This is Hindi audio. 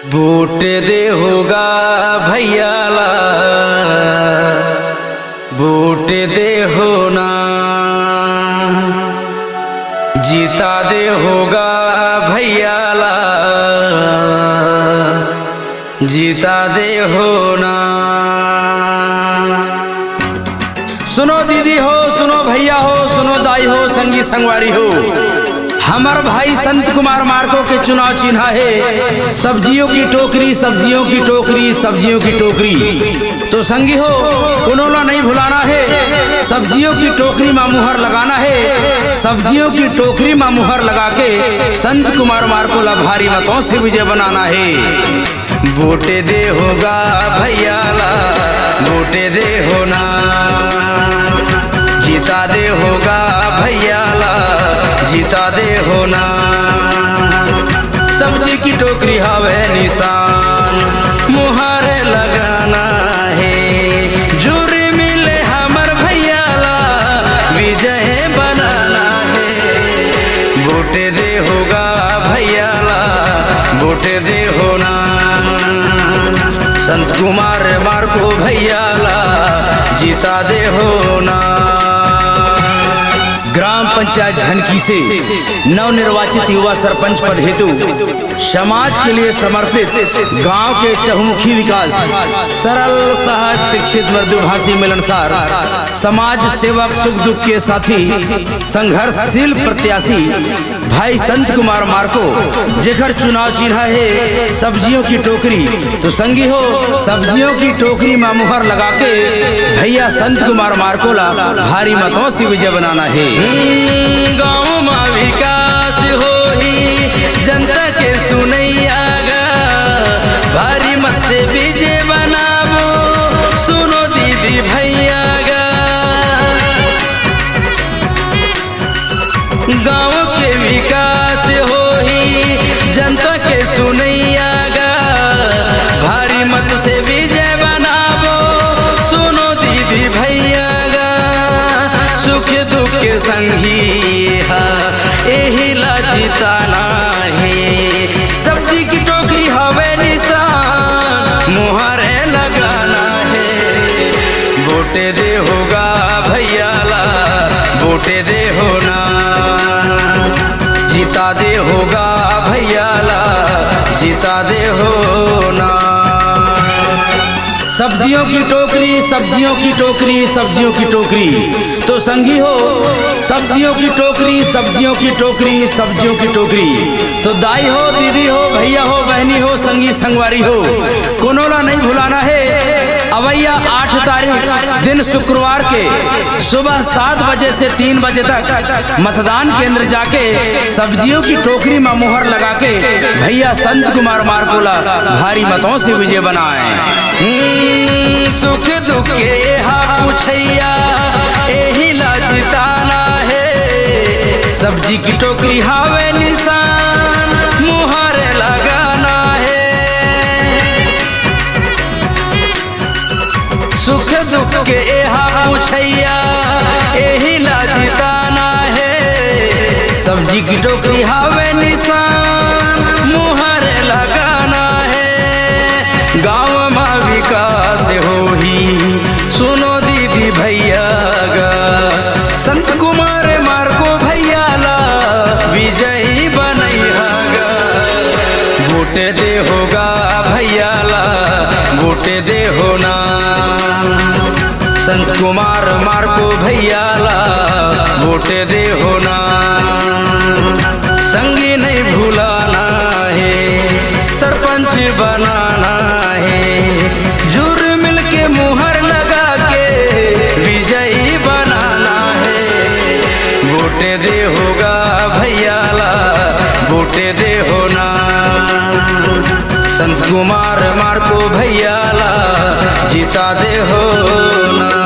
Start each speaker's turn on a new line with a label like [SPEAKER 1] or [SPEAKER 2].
[SPEAKER 1] वोट दे होगा भैयाला, वोट दे होना, जीता दे होगा भैयाला, जीता दे होना। सुनो दीदी हो, सुनो भैया हो, सुनो दाई हो, संगी संगवारी हो, हमार भाई संत कुमार मार्को के चुनाव चिन्ह है सब्जियों की टोकरी, सब्जियों की टोकरी, सब्जियों की टोकरी। तो संगी हो, कुनोला नहीं भुलाना है, सब्जियों की टोकरी में मुहर लगाना है, सब्जियों की टोकरी में मुहर लगा के संत कुमार मार्को ला भारी मतों से विजय बनाना है। वोट दे होगा भैयाला, वोट दे होना, जीता दे होगा भैयाला, जीता दे होना। सब्जी की टोकरी हवे निशान, मुहर लगाना है, जुर मिले हमर भैयाला, विजय बनाना है। वोट दे होगा भैयाला, वोट दे होना, संत कुमार मार्को भैयाला, जीता दे होना। ग्राम पंचायत झनकी से नवनिर्वाचित युवा सरपंच पद हेतु समाज के लिए समर्पित गांव के चहुमुखी विकास, सरल सहज शिक्षित मृदुभाषी मिलनसार समाज सेवक, सुख दुख के साथी, संघर्षशील प्रत्याशी भाई संत कुमार मार्को जेकर चुनाव चिन्ह है सब्जियों की टोकरी। तो संगी हो, सब्जियों की टोकरी में मुहर लगा के भैया संत कुमार मार्को ला भारी मतों से विजय बनाना है। गाँव में विकास हो ही जनता के सुनैया गा, भारी मत से विजय बनावो, सुनो दीदी भैया गा। गाँव के विकास हो ही जनता के सुनैया गा, भारी मत से विजय बनावो, सुनो दीदी भैया गा। सुख दुख के संगी यही ला जीताना है, सब्जी की टोकरी हवे निशान, मुहरे लगाना है। वोट दे होगा भैयाला, वोट दे होना, जीता दे होगा भैयाला, जीता दे होना। सब्जियों की टोकरी, सब्जियों की टोकरी, सब्जियों की टोकरी। तो संगी हो, सब्जियों की टोकरी, सब्जियों की टोकरी, सब्जियों की टोकरी। तो दाई हो, दीदी हो, भैया हो, बहनी हो, संगी संगवारी हो, कोनोला नहीं भुलाना है। अवैया 8 तारीख दिन शुक्रवार के सुबह 7 बजे से 3 बजे तक मतदान केंद्र जाके सब्जियों की टोकरी में मुहर लगा के भैया संत कुमार मार्को ला भारी मतों से विजय बनाए। सुख दुख के पूछैया यही ला जिताना है, सब्जी की टोकरी हावे निशान, मुहर लगाना है। सुख दुख के पूछैया यही ला जिताना है, सब्जी की टोकरी हावे निशान, मुहर लगाना है। गाँव में विकास हो ही सुनो दीदी भैया गा, संत कुमार मार्को भैयाला, विजयी बनैहा गा। वोट दे होगा भैयाला, वोट दे होना, संत कुमार मार्को भैयाला, वोट दे होना। संगी नहीं भुलाना है, सरपंच बनाना है, जुर मिल के मुहर लगा के विजयी बनाना है। वोट दे होगा भैयाला, वोट दे होना, संत कुमार मार्को भैयाला, जीता दे होना।